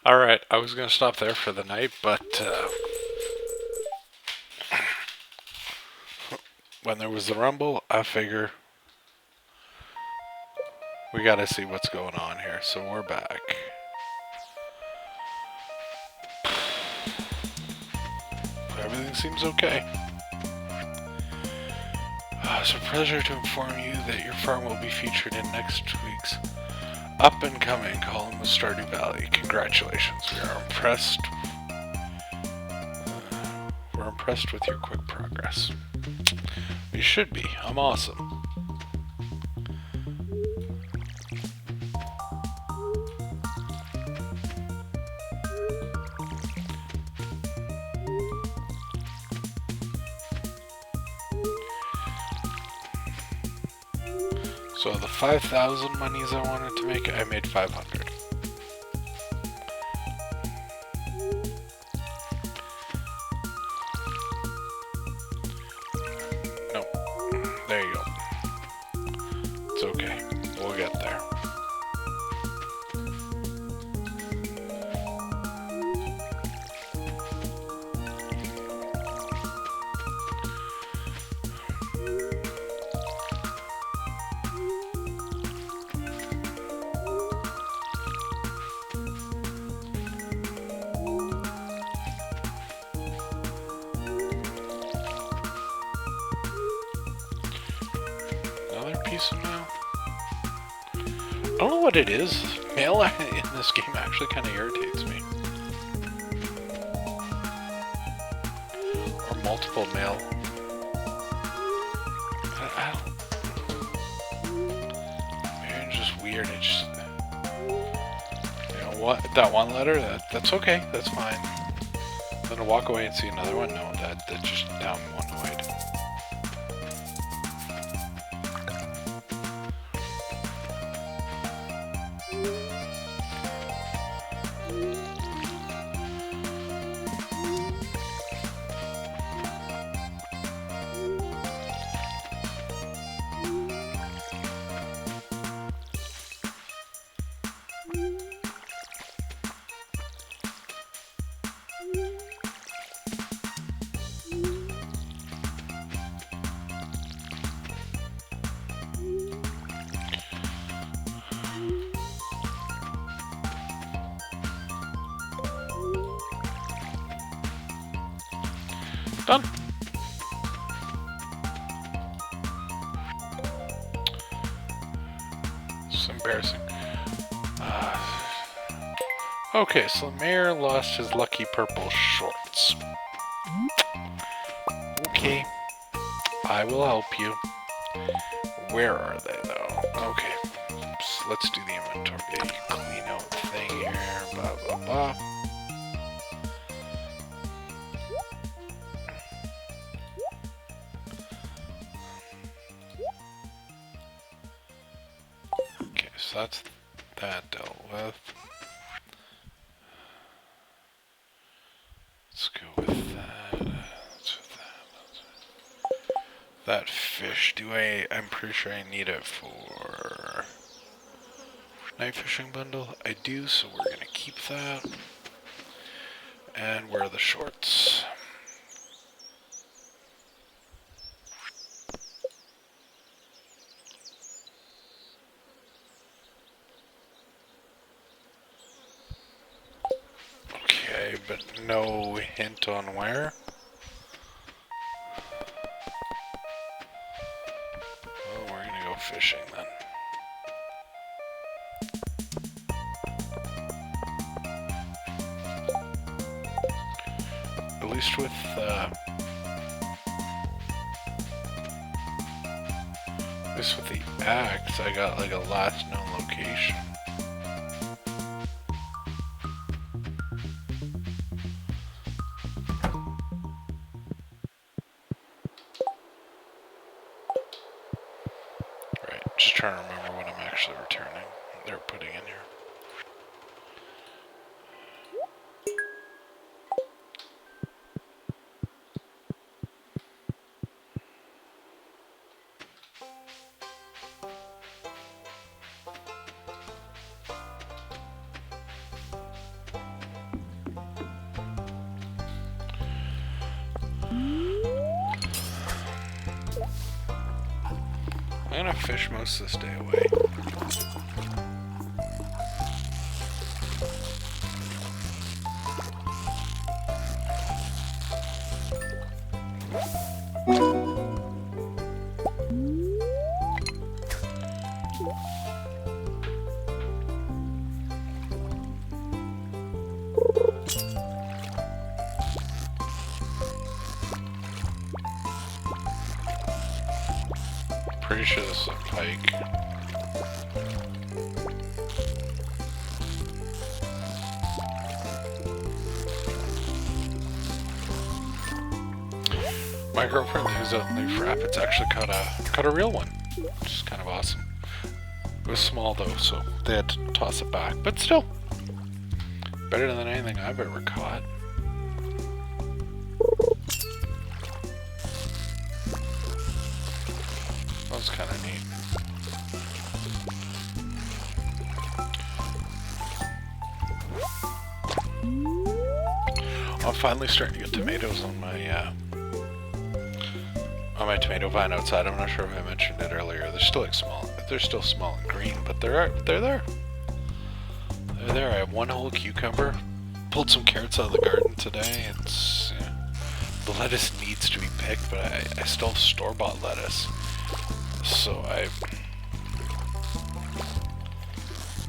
Alright, I was going to stop there for the night, but when there was the rumble, I figure we got to see what's going on here. So we're back. Everything seems okay. It's a pleasure to inform you that your farm will be featured in next week's up and coming column of Stardew Valley. Congratulations. We're impressed with your quick progress. You should be. I'm awesome. So the 5,000 monies I wanted to make, I made 500. No. There you go. It's okay. We'll get there. Another piece of mail? I don't know what it is. Mail in this game actually kind of irritates me. Or multiple mail. I don't... Maybe it's just weird. It just... You know what? That one letter? That's okay. That's fine. Then to walk away and see another one? No, that just down one annoyed. Done. It's embarrassing. Okay, so the mayor lost his lucky purple shorts. Okay, I will help you. Where are they, though? Okay, so let's do the inventory. Clean out thing here, blah, blah, blah. Okay, so that's that dealt with. Let's go with that. Let's with that. That fish. I'm pretty sure I need it for night fishing bundle. I do, so we're gonna keep that. And where are the shorts? Okay, but no hint on where. Well, we're gonna go fishing then. At least with the axe, I got like a last known location. Right, just trying to remember what I'm actually returning. They're putting in here. I'm gonna fish most of this day away. Pretty sure this is a pike. My girlfriend who's out in Leaf Rapids actually caught a real one, which is kind of awesome. It was small though, so they had to toss it back, but still better than anything I've ever caught. That was kind of neat. I'm finally starting to get tomatoes on my tomato vine outside. I'm not sure if I mentioned it earlier. They're still small. They're still small and green, but they're there. They're there. I have one whole cucumber. Pulled some carrots out of the garden today. It's the lettuce needs to be picked, but I still have store-bought lettuce. So I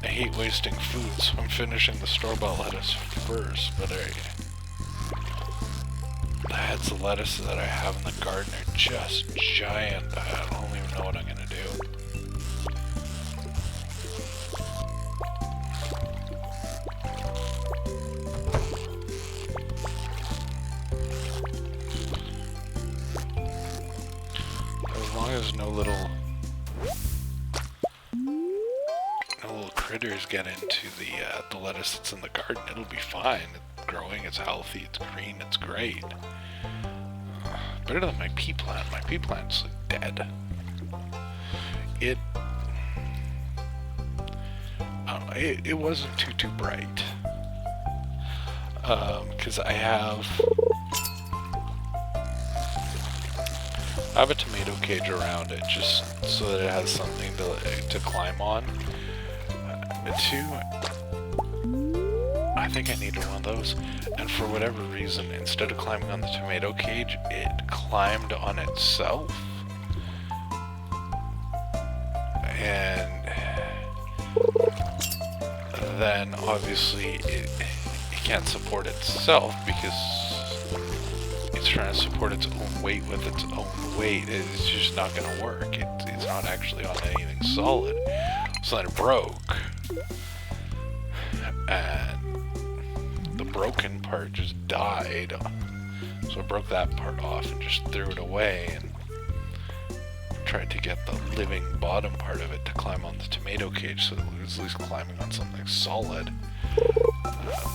hate wasting food, so I'm finishing the store-bought lettuce first, but the heads of lettuce that I have in the garden are just giant. I don't even know what I'm gonna do. As long as no little critters get into the lettuce that's in the garden, it'll be fine. It's growing, it's healthy, it's green, it's great. Better than my pea plant. My pea plant's like dead. It wasn't too bright. Because I have a tomato cage around it, just so that it has something to climb on. I think I needed one of those, and for whatever reason, instead of climbing on the tomato cage, it climbed on itself. And then obviously it can't support itself because it's trying to support its own weight with its own weight. It's just not going to work. It's not actually on anything solid. So then it broke. And the broken part just died. So I broke that part off and just threw it away and tried to get the living bottom part of it to climb on the tomato cage so that it was at least climbing on something solid.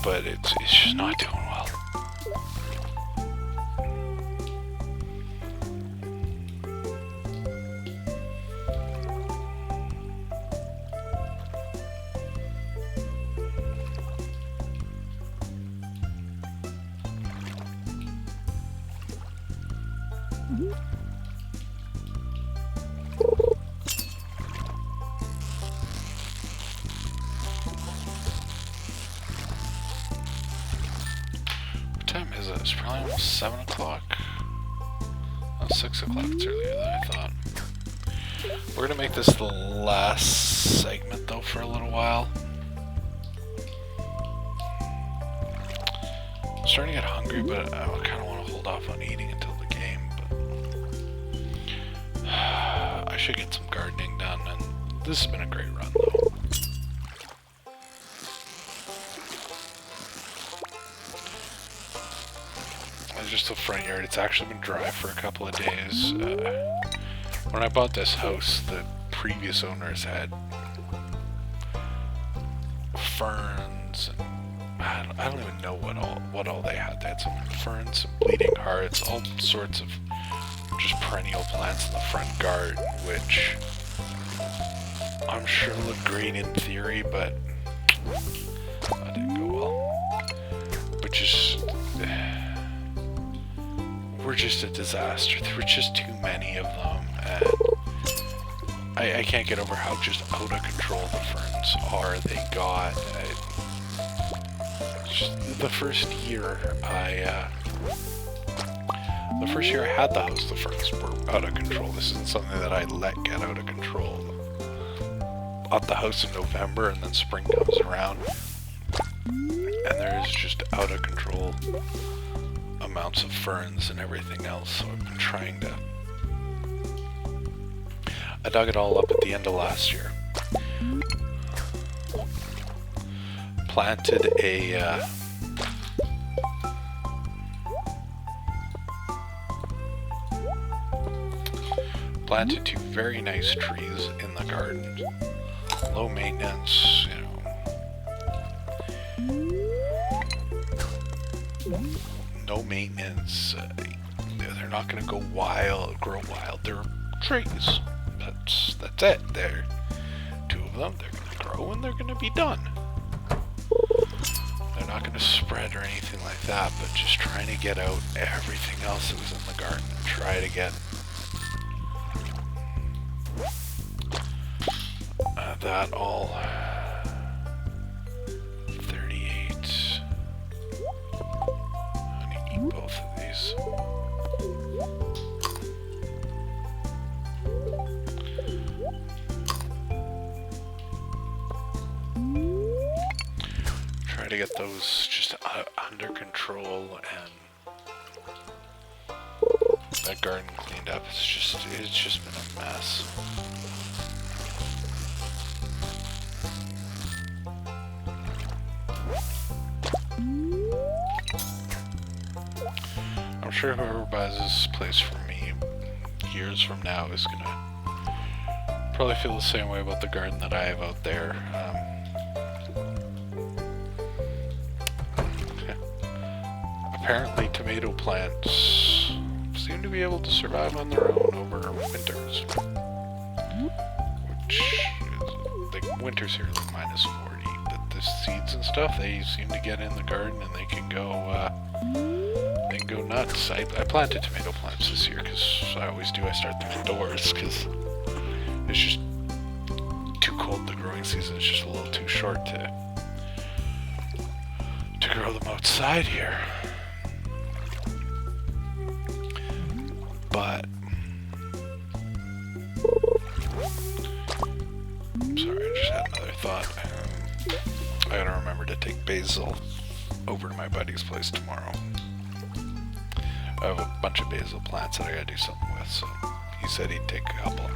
But it's just not doing well. What time is it? It's probably almost 7 o'clock. Oh, 6 o'clock. It's earlier than I thought. We're gonna make this the last segment though for a little while. I'm starting to get hungry, but I kind of want to hold off on eating until the game. But I should get some gardening done, and this has been a great run though. It's just the front yard. It's actually been dry for a couple of days. When I bought this house, the previous owners had ferns and I don't even know what all they had. They had some ferns, some bleeding hearts, all sorts of just perennial plants in the front garden, which I'm sure looked great in theory, but that didn't go well. But just were just a disaster. There were just too many of them, and I can't get over how just out of control the ferns are. They got... the first year the first year I had the house, the ferns were out of control. This isn't something that I let get out of control. Bought the house in November, and then spring comes around, and there's just out of control amounts of ferns and everything else. So I've been trying to... I dug it all up at the end of last year. Planted a... planted 2 very nice trees in the garden. Low maintenance, you know. No maintenance. They're not going to go wild, grow wild. They're trees. That's it. They're 2 of them. They're going to grow and they're going to be done. They're not going to spread or anything like that, but just trying to get out everything else that was in the garden and try to get that all 38. I'm gonna eat both of these. Try to get those just under control and that garden cleaned up. It's just been a mess. I'm sure whoever buys this place from me years from now is gonna probably feel the same way about the garden that I have out there. Apparently tomato plants seem to be able to survive on their own over winters. Which is, like, winters here like -40, but the seeds and stuff, they seem to get in the garden and they can go nuts. I planted tomato plants this year because I always do. I start them indoors because it's just too cold. The growing season is just a little too short to grow them outside here. But sorry, I just had another thought. I gotta remember to take basil over to my buddy's place tomorrow. I have a bunch of basil plants that I gotta do something with, so he said he'd take a couple.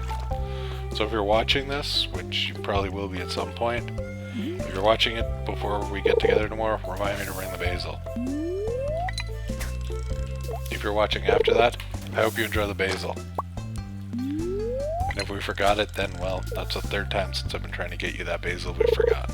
So if you're watching this, which you probably will be at some point, if you're watching it before we get together tomorrow, remind me to bring the basil. If you're watching after that, I hope you enjoy the basil. And if we forgot it, then, well, that's the 3rd time since I've been trying to get you that basil we forgot.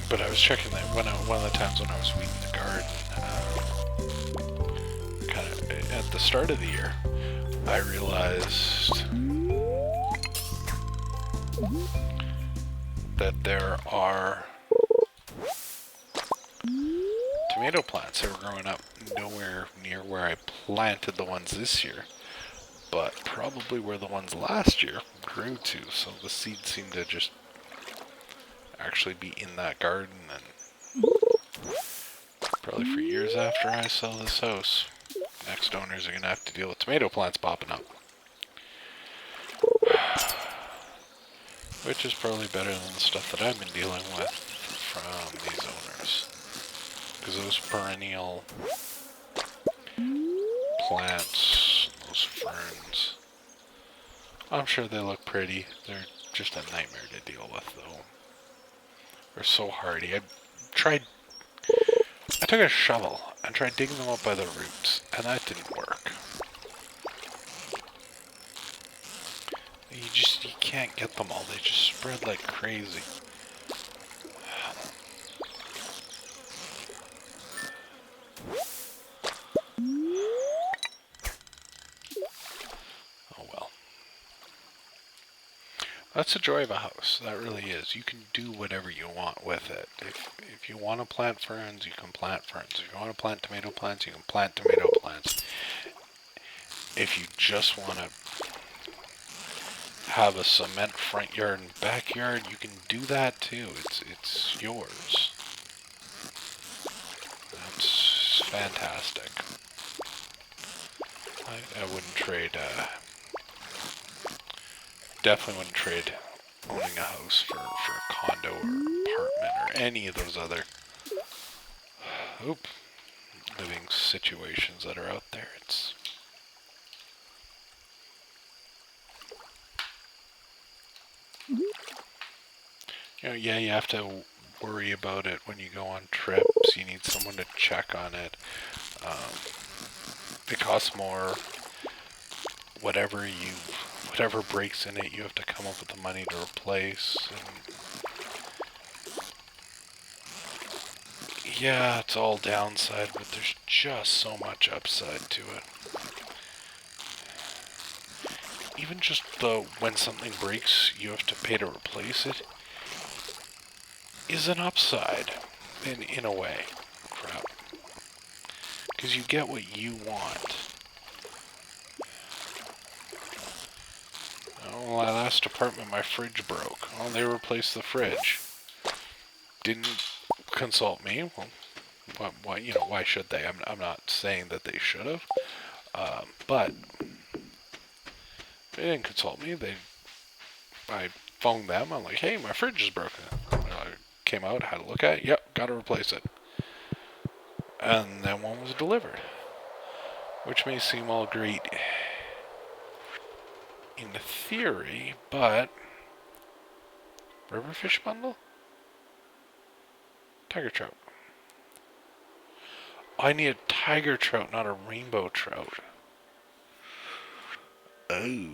But I was checking that one of the times when I was weeding the garden, kind of at the start of the year, I realized that there are tomato plants that are growing up nowhere near where I planted the ones this year, but probably where the ones last year grew to. So the seeds seem to just actually be in that garden, and probably for years after I sell this house, next owners are going to have to deal with tomato plants popping up. Which is probably better than the stuff that I've been dealing with from these owners. Because those perennial plants, those ferns, I'm sure they look pretty. They're just a nightmare to deal with, though. They're so hardy. I took a shovel and tried digging them up by the roots, and that didn't work. You can't get them all. They just spread like crazy. That's the joy of a house. That really is. You can do whatever you want with it. If you want to plant ferns, you can plant ferns. If you want to plant tomato plants, you can plant tomato plants. If you just want to have a cement front yard and backyard, you can do that too. It's yours. That's fantastic. I wouldn't trade, definitely wouldn't trade owning a house for a condo or apartment or any of those other living situations that are out there. It's yeah, you have to worry about it when you go on trips. You need someone to check on it. It costs more. Whatever breaks in it, you have to come up with the money to replace. And yeah, it's all downside, but there's just so much upside to it. Even just when something breaks, you have to pay to replace it, is an upside, in a way. Crap. Because you get what you want. Oh, my last apartment, my fridge broke. Oh, they replaced the fridge. Didn't consult me. Well, why should they? I'm not saying that they should have. But they didn't consult me. I phoned them. I'm like, hey, my fridge is broken. Came out, had a look at it. Yep, got to replace it. And then one was delivered, which may seem all great in theory, but riverfish bundle? Tiger trout. I need a tiger trout, not a rainbow trout. Oh.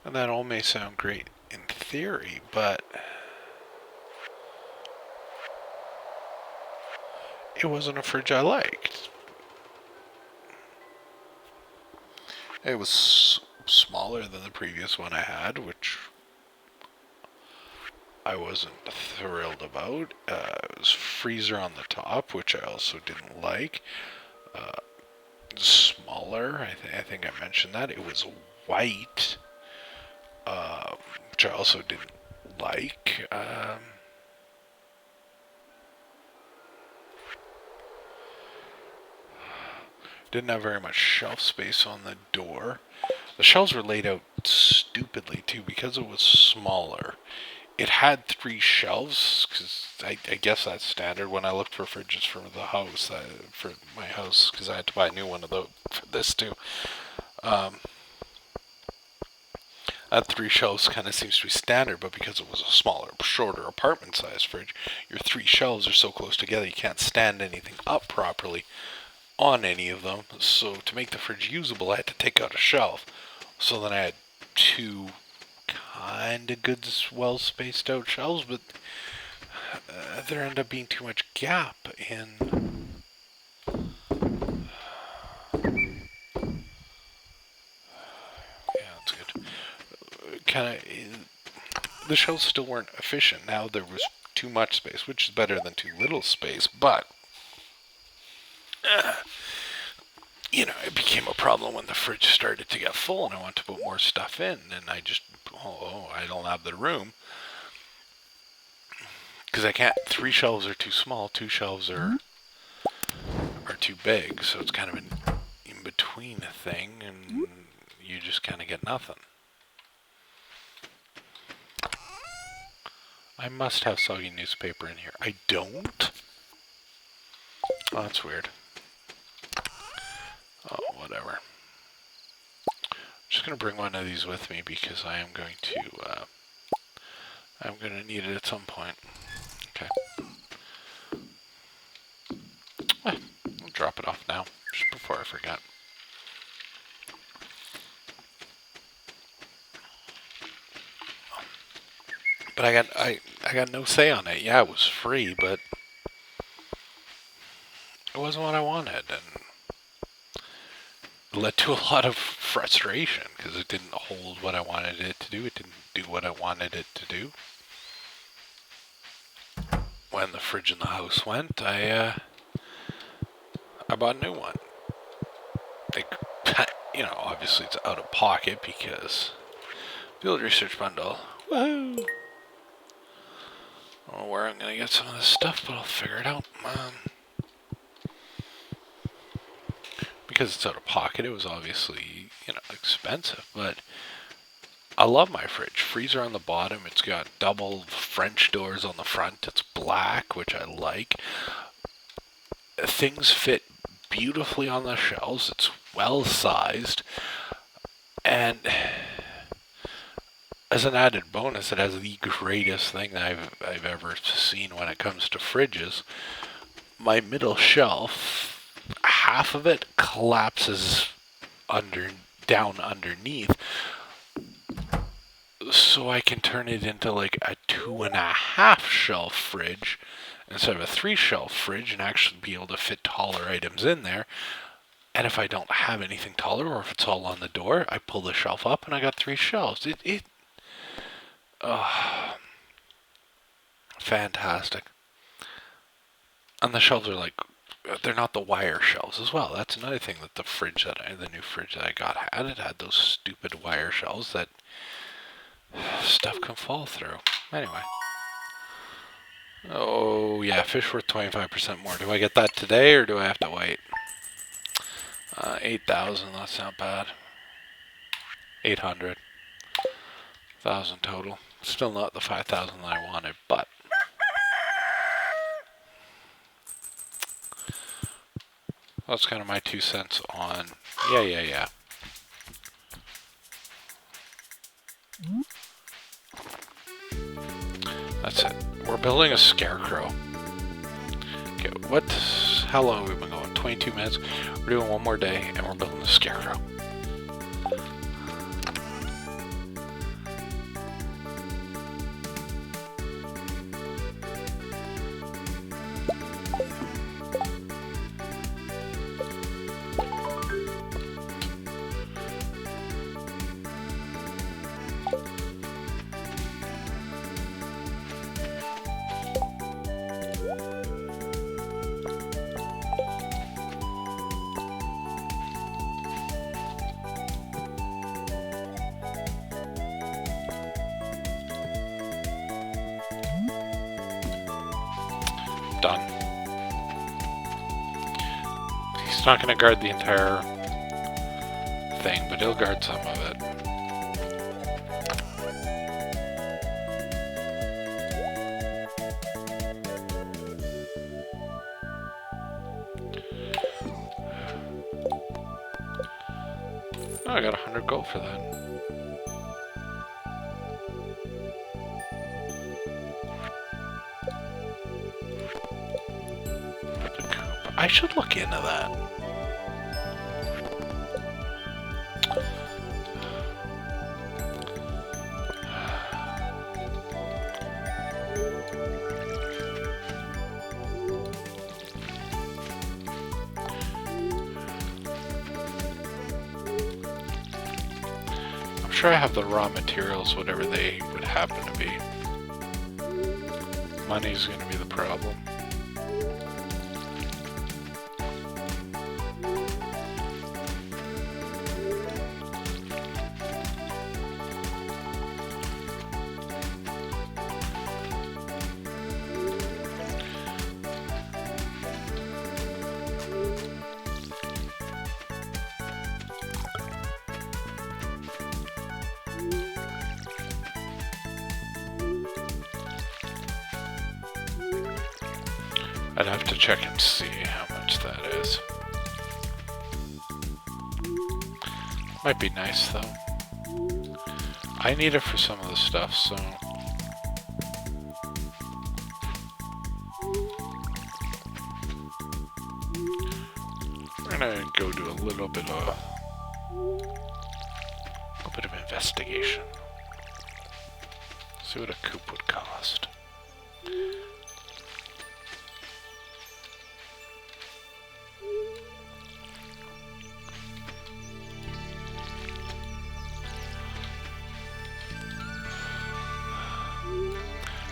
And that all may sound great in theory, but it wasn't a fridge I liked. It was smaller than the previous one I had, which I wasn't thrilled about. It was freezer on the top, which I also didn't like. Smaller, I think I mentioned that. It was white, which I also didn't like. Didn't have very much shelf space on the door. The shelves were laid out stupidly too because it was smaller. It had 3 shelves, because I guess that's standard when I looked for fridges for the house, for my house, because I had to buy a new one of those for this too. That 3 shelves kind of seems to be standard, but because it was a smaller, shorter apartment-sized fridge, your 3 shelves are so close together you can't stand anything up properly on any of them. So to make the fridge usable, I had to take out a shelf. So then I had 2 kind of good, well spaced out shelves, but there ended up being too much gap in. Yeah, that's good. Kind of, the shelves still weren't efficient. Now there was too much space, which is better than too little space, but it became a problem when the fridge started to get full and I wanted to put more stuff in, and I just, I don't have the room. Because I can't, 3 shelves are too small, 2 shelves are too big, so it's kind of an in-between thing, and you just kind of get nothing. I must have soggy newspaper in here. I don't? Oh, that's weird. Oh, whatever. I'm just going to bring one of these with me because I am going to, I'm going to need it at some point. Okay. drop it off now, just before I forget. But I got no say on it. Yeah, it was free, but it wasn't what I wanted, and it led to a lot of frustration because it didn't hold what I wanted it to do. It didn't do what I wanted it to do. When the fridge in the house went, I bought a new one. Like, obviously it's out of pocket because field research bundle. Woohoo! I don't know where I'm gonna get some of this stuff, but I'll figure it out. Because it's out of pocket, it was obviously, expensive, but I love my fridge. Freezer on the bottom, it's got double French doors on the front, it's black, which I like. Things fit beautifully on the shelves, it's well sized, and as an added bonus, it has the greatest thing I've ever seen when it comes to fridges. My middle shelf, half of it collapses down underneath, so I can turn it into like a 2.5 shelf fridge instead of a 3 shelf fridge, and actually be able to fit taller items in there. And if I don't have anything taller, or if it's all on the door, I pull the shelf up and I got 3 shelves. Fantastic. And the shelves are like, they're not the wire shelves as well. That's another thing that the new fridge that I got had. It had those stupid wire shelves that stuff can fall through. Anyway. Oh, yeah, fish worth 25% more. Do I get that today, or do I have to wait? 8,000, that's not bad. 800. 1,000 total. Still not the 5,000 that I wanted, but that's kind of my 2 cents on... Yeah. That's it. We're building a scarecrow. Okay, how long have we been going? 22 minutes. We're doing one more day, and we're building a scarecrow. Done. He's not going to guard the entire thing, but he'll guard some of it. Oh, I got 100 gold for that. I should look into that. I'm sure I have the raw materials, whatever they would happen to be. Money's going to be the problem. I'd have to check and see how much that is. Might be nice though. I need it for some of the stuff, so... We're gonna go do a little bit of investigation. See what a coop would cost.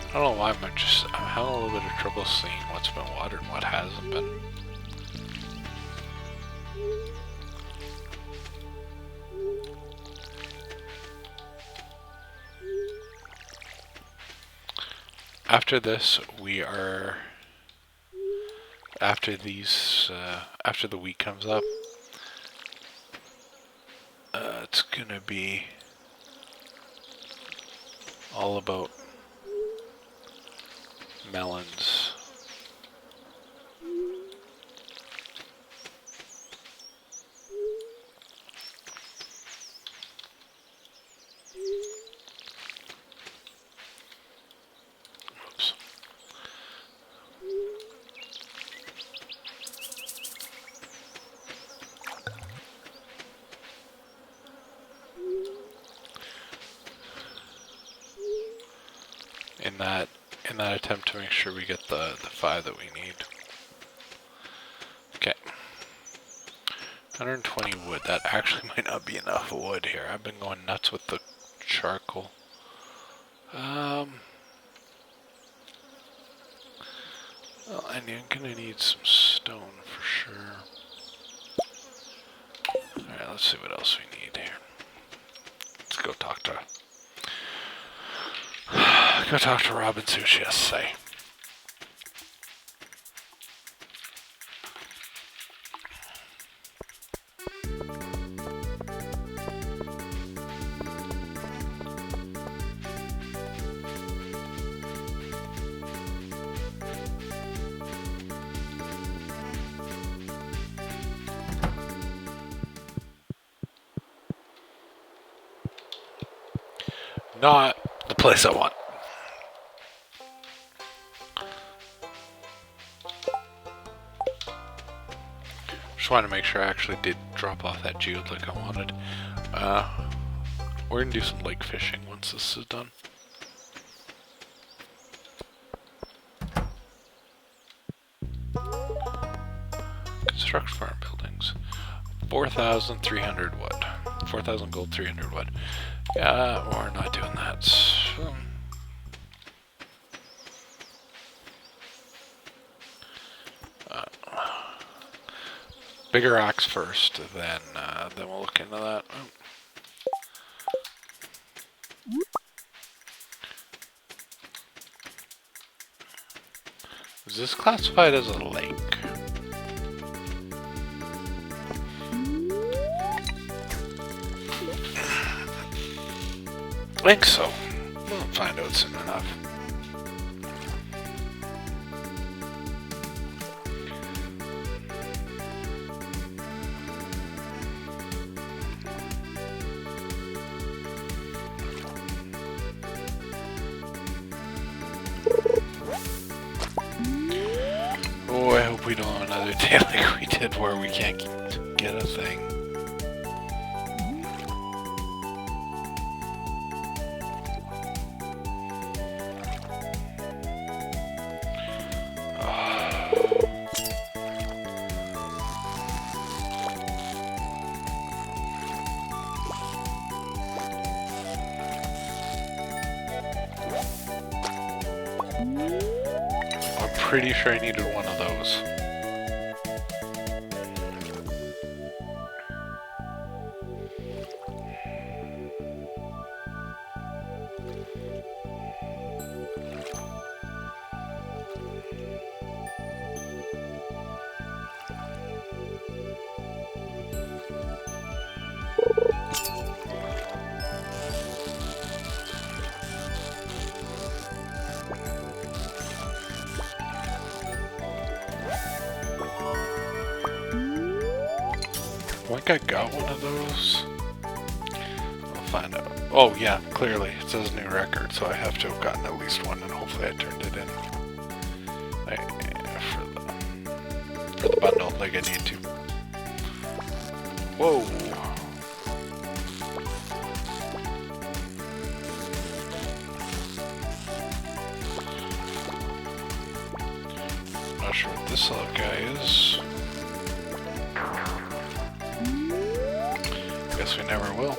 I don't know why I'm having a little bit of trouble seeing what's been watered and what hasn't been. After this, after the week comes up, it's gonna be all about melons. Oops. In that attempt to make sure we get the 5 that we need. Okay. 120 wood. That actually might not be enough wood here. I've been going nuts with the charcoal. Well, and you're gonna need some stone for sure. Alright, let's see what else we need here. Let's go talk to Rob and see what she has to say. Not the place I want. Just wanted to make sure I actually did drop off that geode like I wanted. We're gonna do some lake fishing once this is done. Construct farm buildings. 4,300 wood. 4,000 gold, 300 wood. Yeah, we're not doing that. So, bigger axe first, then we'll look into that. Is this classified as a lake? I think so. We'll find out soon enough. Oh, I hope we don't have another day like we did where we can't get a thing. Pretty sure I needed one of those. I think I got one of those. I'll find out. Oh yeah, clearly it says new record, so I have to have gotten at least one, and hopefully I turned it in. For the bundle, like I need to. Whoa. Not sure what this little guy is. Guess we never will.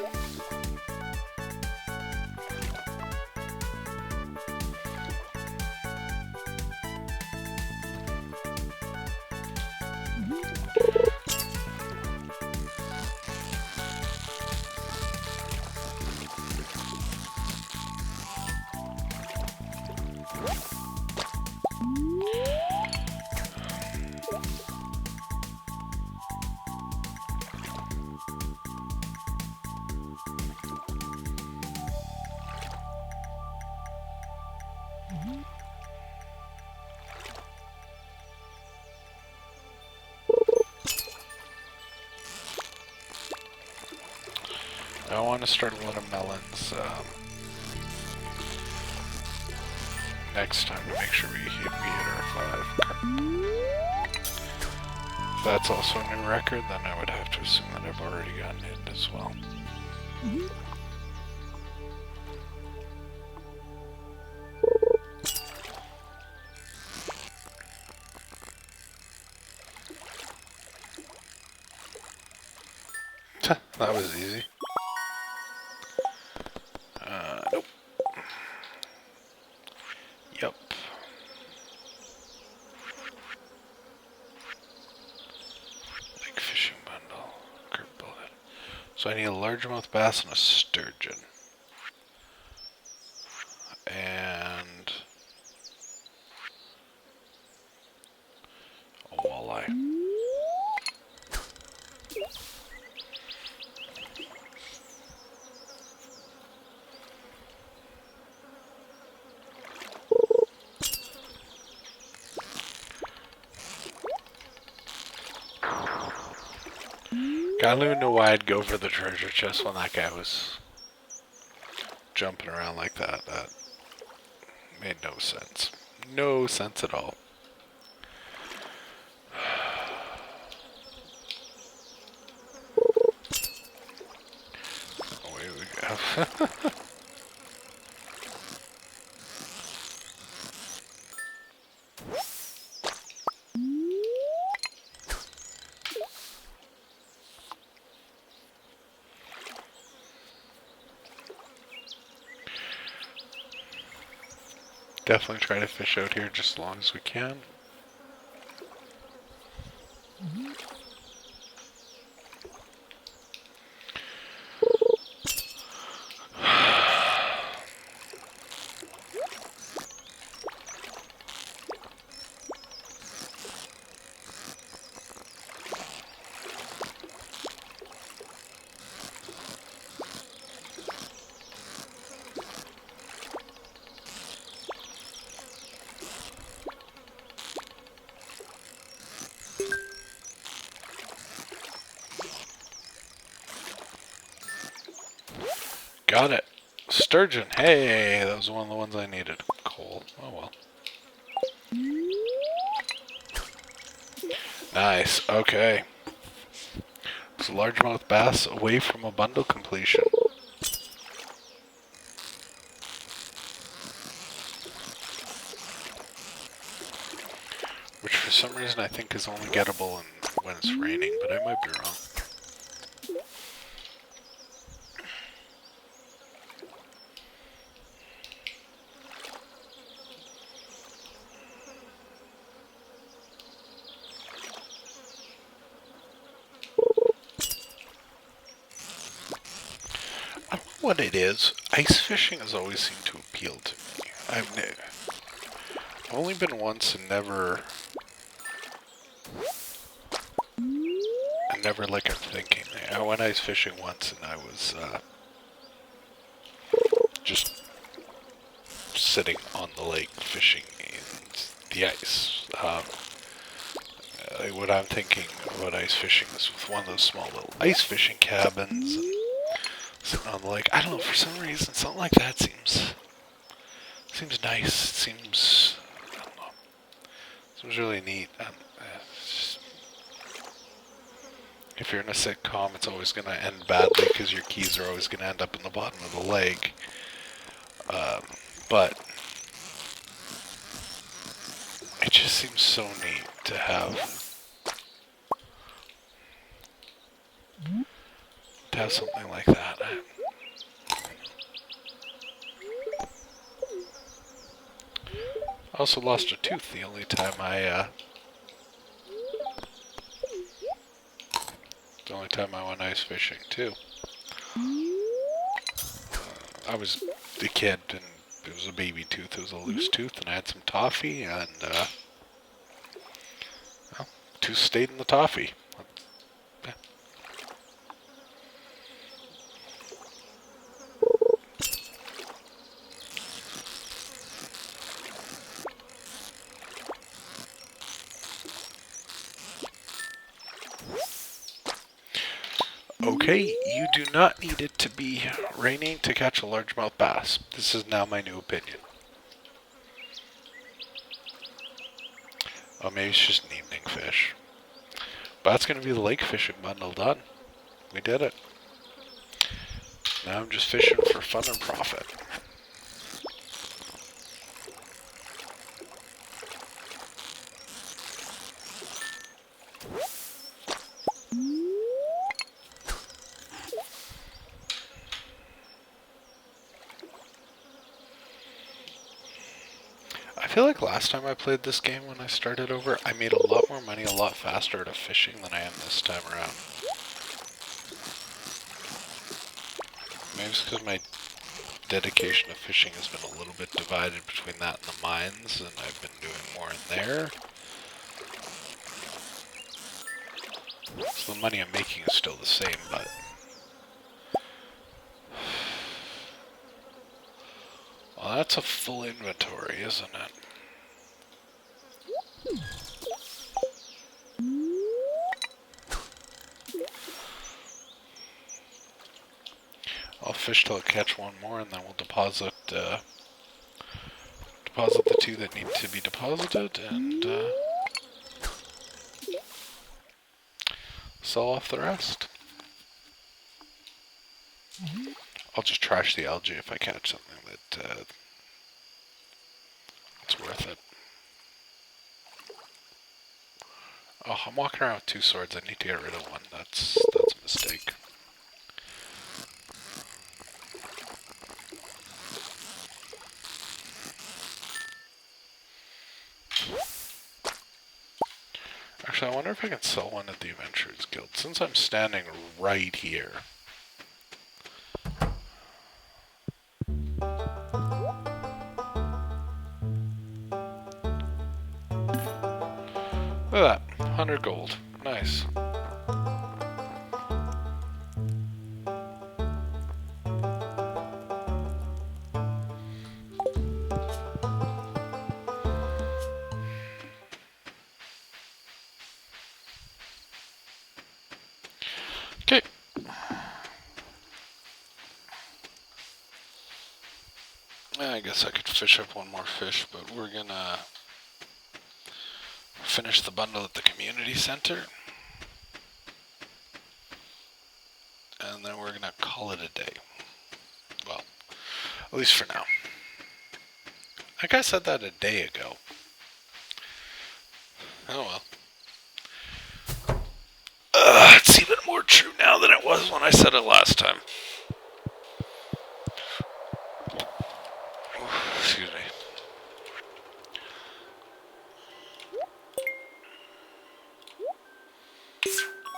I want to start watermelons next time to make sure we hit our 5. If that's also a new record, then I would have to assume that I've already gotten it as well. That was easy. Nope. Yep. Big fishing bundle. Curb bullet. So I need a largemouth bass and a sturgeon. And a walleye. I don't even know why I'd go for the treasure chest when that guy was jumping around like that. That made no sense. No sense at all. Away we go. Definitely try to fish out here just as long as we can. Got it. Sturgeon. Hey, that was one of the ones I needed. Coal. Oh well. Nice. Okay. It's a largemouth bass away from a bundle completion. Which for some reason I think is only gettable when it's raining, but I might be wrong. What it is, ice fishing has always seemed to appeal to me. I've only been once and never like I'm thinking. I went ice fishing once and I was just sitting on the lake fishing in the ice. What I'm thinking about ice fishing is with one of those small little ice fishing cabins. And sitting on the lake. I don't know, for some reason, something like that seems nice. Seems, I don't know, seems really neat. if you're in a sitcom, it's always going to end badly because your keys are always going to end up in the bottom of the lake. But it just seems so neat to have something like that. I also lost a tooth the only time I went ice fishing too. I was a kid and it was a baby tooth. It was a loose tooth, and I had some toffee, and well, tooth stayed in the toffee. Yeah. Okay, you do not need it to be raining to catch a largemouth bass. This is now my new opinion. Oh, maybe it's just an evening fish. But that's going to be the lake fishing bundle done. We did it. Now I'm just fishing for fun and profit. I feel like last time I played this game when I started over, I made a lot more money a lot faster at fishing than I am this time around. Maybe it's because my dedication to fishing has been a little bit divided between that and the mines, and I've been doing more in there. So the money I'm making is still the same, but well, that's a full inventory, isn't it? I'll fish till I catch one more, and then we'll deposit the two that need to be deposited, and sell off the rest. I'll just trash the algae if I catch something that it's worth it. Oh, I'm walking around with two swords. I need to get rid of one. That's a mistake. Actually, I wonder if I can sell one at the Adventurers Guild, since I'm standing right here. Look at that, 100 gold. Nice. Okay. I guess I could fish up one more fish, but we're gonna finish the bundle at the community center. And then we're gonna call it a day. Well, at least for now. Like I said that a day ago. Oh well. It's even more true now than it was when I said it last time. Excuse me.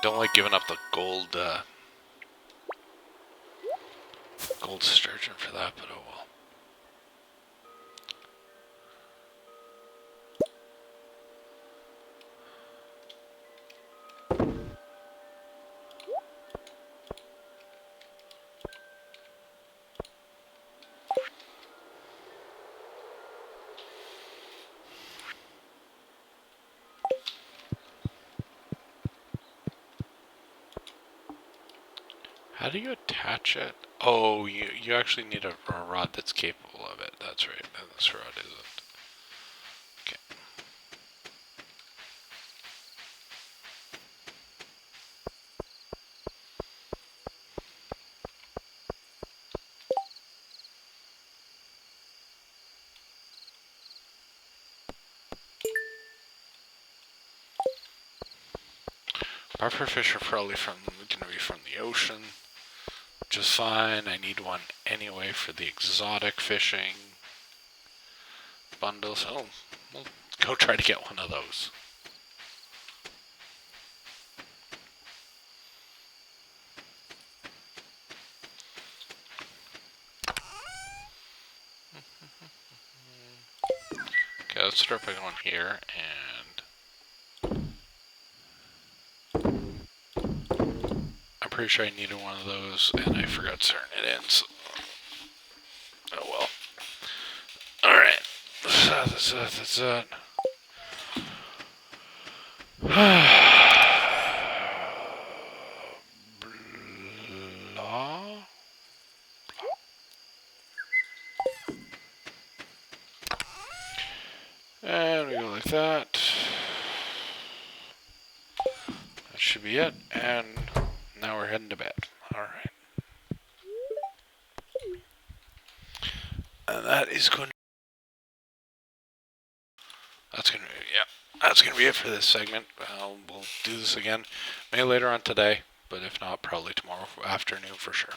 Don't like giving up the gold sturgeon for that, but oh well. How do you attach it? Oh, you actually need a rod that's capable of it. That's right. This rod isn't. Okay. Puffer fish are probably gonna be from the ocean, which is fine. I need one anyway for the exotic fishing bundles. Oh, we'll go try to get one of those. Okay, let's start by going here, and I'm pretty sure I needed one of those, and I forgot to turn it in, so oh well. Alright, that's it. Blah. And we go like that. That should be it. And now we're heading to bed. Alright. And that is going to... That's going to be it for this segment. We'll do this again. Maybe later on today. But if not, probably tomorrow afternoon for sure.